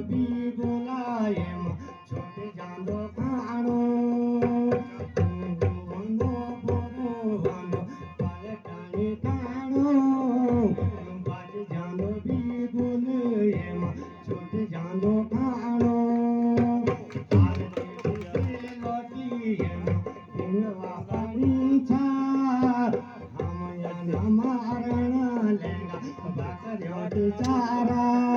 भी बुलाए छोटे जानो खानो वनो बोरो वनो पलटाने खानो बाज जानो भी बुलाए छोटे जानो खानो हम या मारण लेगा बकरियों चारा